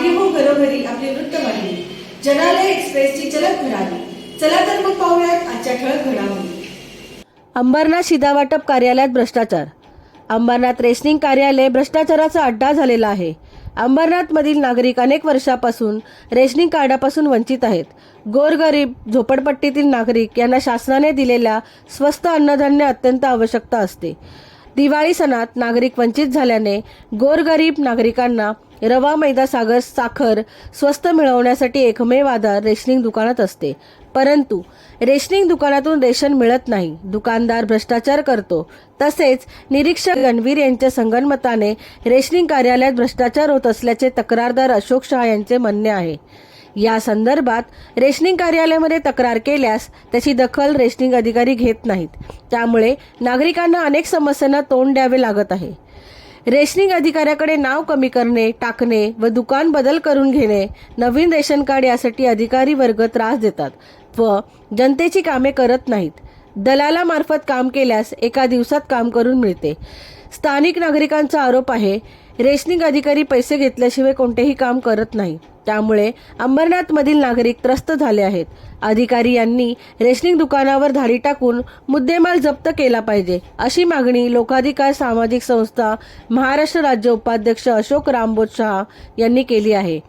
आली हो घरोघरी आपली वृत्तवाहिनी जनालय एक्सप्रेसची चलत भरारी। चला तर मग पाहूयात आजच्या ठळक घडामोडी। अंबरनाथ शिधावाटप कार्यालयात भ्रष्टाचार। अंबरनाथ रेशनिंग कार्यालय भ्रष्टाचाराचा अड्डा झालेला आहे। अंबरनाथमधील नागरिक अनेक वर्षापासून रेशनिंग कार्डापासून वंचित आहेत। गोरगरीब झोपडपट्टीतील नागरिक यांना शासनाने दिलेल्या स्वस्त अन्नधान्य अत्यंत आवश्यकता असते। दिवाळी सणात नागरिक वंचित झाल्याने गोरगरीब नागरिकांना रवा, मैदा, साखर स्वस्त मिळवण्यासाठी एकमेव आधार रेशनिंग दुकानात असते। परंतु रेशनिंग दुकानातून रेशन मिळत नाही, दुकानदार भ्रष्टाचार करतो। तसेच निरीक्षक गणवीर यांच्या संगनमताने रेशनिंग कार्यालयात भ्रष्टाचार होत असल्याचे तक्रारदार अशोक शहा यांचे म्हणणे आहे। या संदर्भात रेशनिंग कार्यालयामध्ये तक्रार केल्यास त्याची दखल रेशनिंग अधिकारी घेत नाहीत, त्यामुळे नागरिकांना अनेक समस्यांना तोंड द्यावे लागत आहे। रेशनिंग अधिकाऱ्याकडे नाव कमी करणे, टाकणे व दुकान बदल करून घेणे, नवीन रेशन कार्ड यासाठी अधिकारी वर्ग त्रास देतात व जनतेची कामे करत नाहीत। दलालामार्फत काम केल्यास एका दिवसात काम करून मिळते। स्थानिक नागरिकांचा आरोप आहे, रेशनिंग अधिकारी पैसे घेतल्याशिवाय कोणतेही काम करत नाही, त्यामुळे अंबरनाथमधील नागरिक त्रस्त झाले आहेत। अधिकारी यांनी रेशनिंग दुकानावर धाडी टाकून मुद्देमाल जप्त केला पाहिजे, अशी मागणी लोकाधिकार सामाजिक संस्था महाराष्ट्र राज्य उपाध्यक्ष अशोक रामबोध शहा यांनी केली आहे।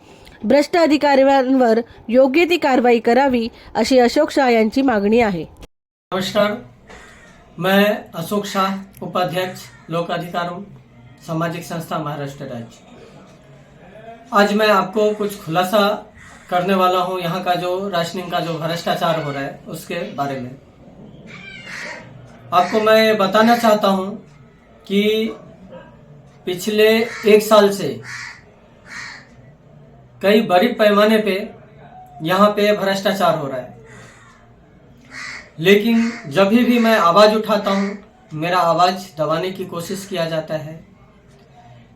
भ्रष्ट अधिकाऱ्यांवर योग्य ती कारवाई करावी, अशी अशोक शाह यांची मागणी आहे। नमस्कार, मैं अशोक शाह, उपाध्यक्ष लोक अधिकार सामाजिक संस्था महाराष्ट्र राज्य। आज मैं आपको कुछ खुलासा करने वाला हूं यहाँ का जो राशनिंग का जो भ्रष्टाचार हो रहा है उसके बारे में। आपको मैं बताना चाहता हूं कि पिछले 1 साल से कई बड़ी पैमाने पे यहाँ पे भ्रष्टाचार हो रहा है, लेकिन जब भी मैं आवाज उठाता हूँ मेरा आवाज दबाने की कोशिश किया जाता है।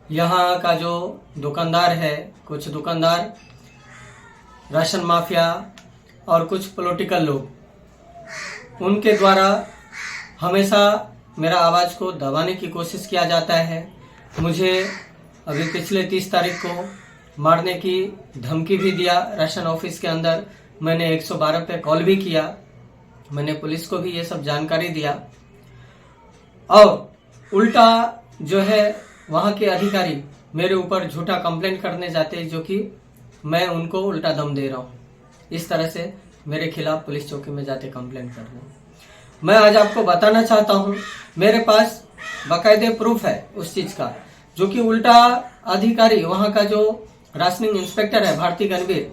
यहाँ का जो दुकानदार है, कुछ दुकानदार, राशन माफिया और कुछ पॉलिटिकल लोग, उनके द्वारा हमेशा मेरा आवाज़ को दबाने की कोशिश किया जाता है। मुझे अभी पिछले 30 तारीख को मारने की धमकी भी दिया। राशन ऑफिस के अंदर मैंने 112 पे कॉल भी किया, मैंने पुलिस को भी ये सब जानकारी दिया और उल्टा जो है वहाँ के अधिकारी मेरे ऊपर झूठा कंप्लेंट करने जाते हैं, जो कि मैं उनको उल्टा दम दे रहा हूँ। इस तरह से मेरे खिलाफ पुलिस चौकी में जाते कंप्लेंट कर रहे हैं। मैं आज आपको बताना चाहता हूँ, मेरे पास बाकायदे प्रूफ है उस चीज़ का, जो कि उल्टा अधिकारी वहाँ का जो राशनिंग इंस्पेक्टर है भारती गणवीर,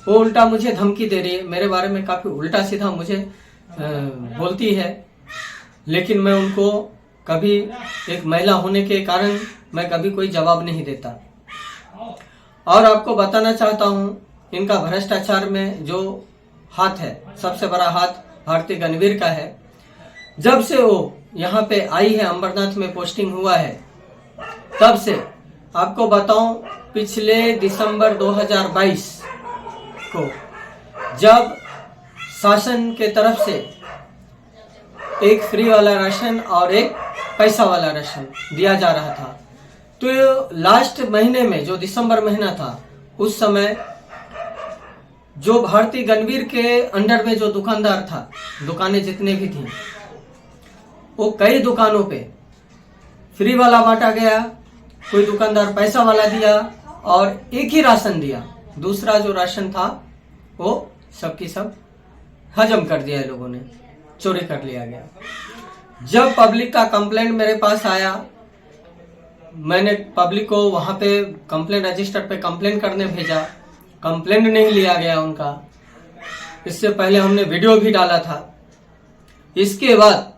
वो उल्टा मुझे धमकी दे रही है, मेरे बारे में काफ़ी उल्टा सीधा मुझे बोलती है। लेकिन मैं उनको कभी, एक महिला होने के कारण मैं कभी कोई जवाब नहीं देता। और आपको बताना चाहता हूँ, इनका भ्रष्टाचार में जो हाथ है, सबसे बड़ा हाथ भारती गणवीर का है। जब से वो यहाँ पे आई है, अंबरनाथ में पोस्टिंग हुआ है, तब से आपको बताऊं, पिछले दिसंबर 2022 को जब शासन के तरफ से एक फ्री वाला राशन और एक पैसा वाला राशन दिया जा रहा था, तो लास्ट महीने में जो दिसंबर महीना था, उस समय जो भारती गणवीर के अंडर में जो दुकानदार था, दुकानें जितने भी थी, वो कई दुकानों पे फ्री वाला बांटा गया, कोई दुकानदार पैसा वाला दिया और एक ही राशन दिया। दूसरा जो राशन था वो सबकी सब हजम कर दिया है, लोगों ने चोरी कर लिया गया। जब पब्लिक का कंप्लेंट मेरे पास आया, मैंने पब्लिक को वहां पे कंप्लेंट रजिस्टर पे कंप्लेंट करने भेजा, कंप्लेंट नहीं लिया गया उनका। इससे पहले हमने वीडियो भी डाला था। इसके बाद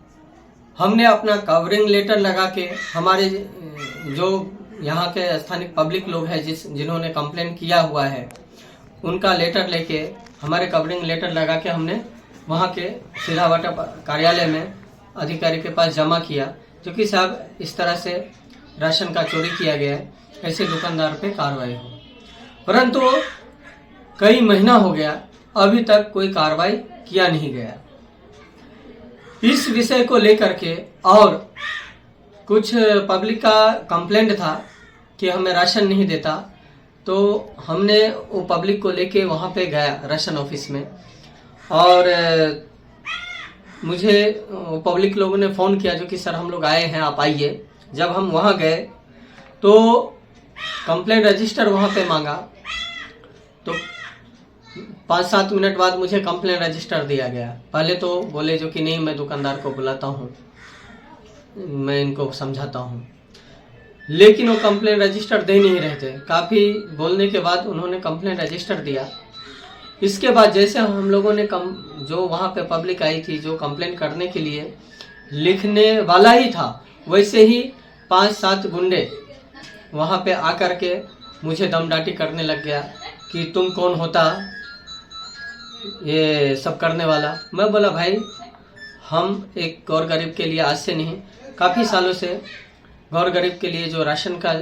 हमने अपना कवरिंग लेटर लगा के, हमारे जो यहाँ के स्थानिक पब्लिक लोग हैं जिन्होंने कंप्लेंट किया हुआ है, उनका लेटर लेके, हमारे कवरिंग लेटर लगा के हमने वहाँ के शिधावाटप कार्यालय में अधिकारी के पास जमा किया, जो कि साहब इस तरह से राशन का चोरी किया गया है, ऐसे दुकानदार पे कार्रवाई हो। परंतु कई महीना हो गया, अभी तक कोई कार्रवाई किया नहीं गया। इस विषय को लेकर के और कुछ पब्लिक का कंप्लेंट था कि हमें राशन नहीं देता, तो हमने वो पब्लिक को लेके वहाँ पे गया राशन ऑफिस में, और मुझे पब्लिक लोगों ने फ़ोन किया जो कि सर हम लोग आए हैं, आप आइए। जब हम वहाँ गए तो कंप्लेंट रजिस्टर वहाँ पे मांगा, तो 5-7 मिनट बाद मुझे कंप्लेंट रजिस्टर दिया गया। पहले तो बोले जो कि नहीं, मैं दुकानदार को बुलाता हूँ, मैं इनको समझाता हूँ, लेकिन वो कंप्लेंट रजिस्टर दे नहीं रहे थे। काफ़ी बोलने के बाद उन्होंने कंप्लेंट रजिस्टर दिया। इसके बाद जैसे हम लोगों ने जो वहाँ पे पब्लिक आई थी जो कंप्लेंट करने के लिए लिखने वाला ही था, वैसे ही 5-7 गुंडे वहाँ पे आकर के मुझे दमडाटी करने लग गया कि तुम कौन होता ये सब करने वाला। मैं बोला भाई, हम एक गौर गरीब के लिए आज से नहीं, काफ़ी सालों से गौर गरीब के लिए जो राशन का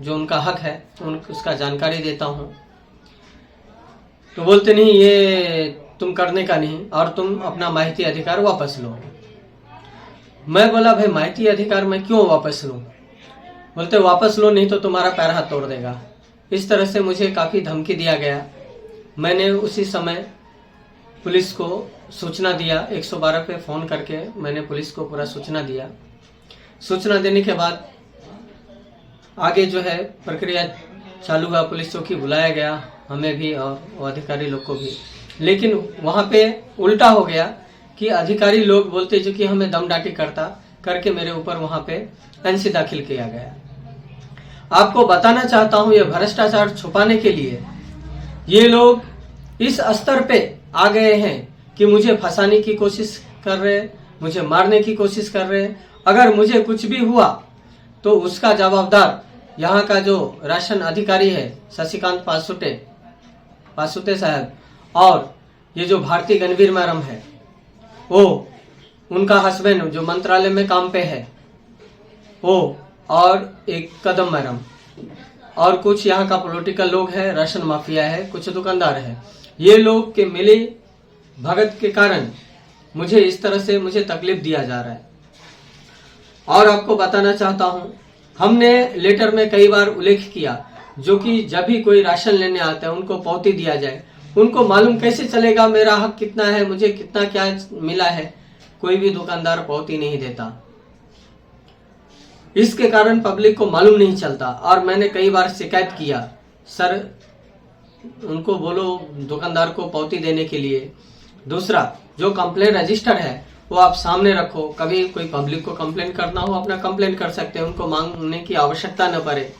जो उनका हक है उसका जानकारी देता हूँ। तो बोलते नहीं, ये तुम करने का नहीं और तुम अपना माहिती अधिकार वापस लो। मैं बोला भाई, माहिती अधिकार मैं क्यों वापस लूँ? बोलते वापस लो नहीं तो तुम्हारा पैर हाथ तोड़ देगा। इस तरह से मुझे काफ़ी धमकी दिया गया। मैंने उसी समय पुलिस को सूचना दिया, 112 पे फ़ोन करके मैंने पुलिस को पूरा सूचना दिया। सूचना देने के बाद आगे जो है प्रक्रिया चालू हुआ, पुलिस चौकी बुलाया गया, हमें भी और वो अधिकारी लोग को भी। लेकिन वहाँ पे उल्टा हो गया कि अधिकारी लोग बोलते जो कि हमें दमडाटी करके मेरे ऊपर वहाँ पे एनसी दाखिल किया गया। आपको बताना चाहता हूँ, ये भ्रष्टाचार छुपाने के लिए ये लोग इस स्तर पे आ गए हैं कि मुझे फंसाने की कोशिश कर रहे, मुझे मारने की कोशिश कर रहे। अगर मुझे कुछ भी हुआ तो उसका जवाबदार यहाँ का जो राशन अधिकारी है शशिकांत पासुटे साहब, और ये जो भारती गणवीर मैडम है, वो उनका हस्बैंड जो मंत्रालय में काम पे है वो, और एक कदम मैडम, और कुछ यहाँ का पॉलिटिकल लोग हैं, राशन माफिया है, कुछ दुकानदार है। ये लोग के मिले भगत के कारण मुझे इस तरह से मुझे तकलीफ दिया जा रहा है। और आपको बताना चाहता हूँ, हमने लेटर में कई बार उल्लेख किया जो कि जब भी कोई राशन लेने आता है उनको पावती दिया जाए। उनको मालूम कैसे चलेगा मेरा हक कितना है, मुझे कितना क्या मिला है? कोई भी दुकानदार पावती नहीं देता। इसके कारण पब्लिक को मालूम नहीं चलता। और मैंने कई बार शिकायत किया, सर उनको बोलो दुकानदार को पावती देने के लिए। दूसरा, जो कंप्लेंट रजिस्टर है वो आप सामने रखो, कभी कोई पब्लिक को कंप्लेंट करना हो अपना कंप्लेंट कर सकते हैं, उनको मांगने की आवश्यकता न पड़े।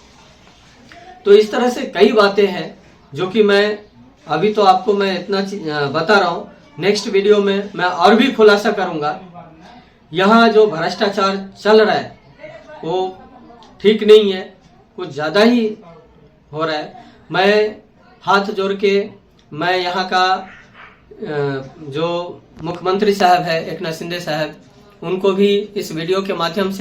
तो इस तरह से कई बातें हैं जो कि मैं अभी तो आपको मैं इतना बता रहा हूँ, नेक्स्ट वीडियो में मैं और भी खुलासा करूंगा। यहाँ जो भ्रष्टाचार चल रहा है वो ठीक नहीं है, कुछ ज़्यादा ही हो रहा है। मैं हाथ जोड़ के मैं यहाँ का जो मुख्यमंत्री साहब है एकनाथ शिंदे साहब, उनको भी इस वीडियो के माध्यम से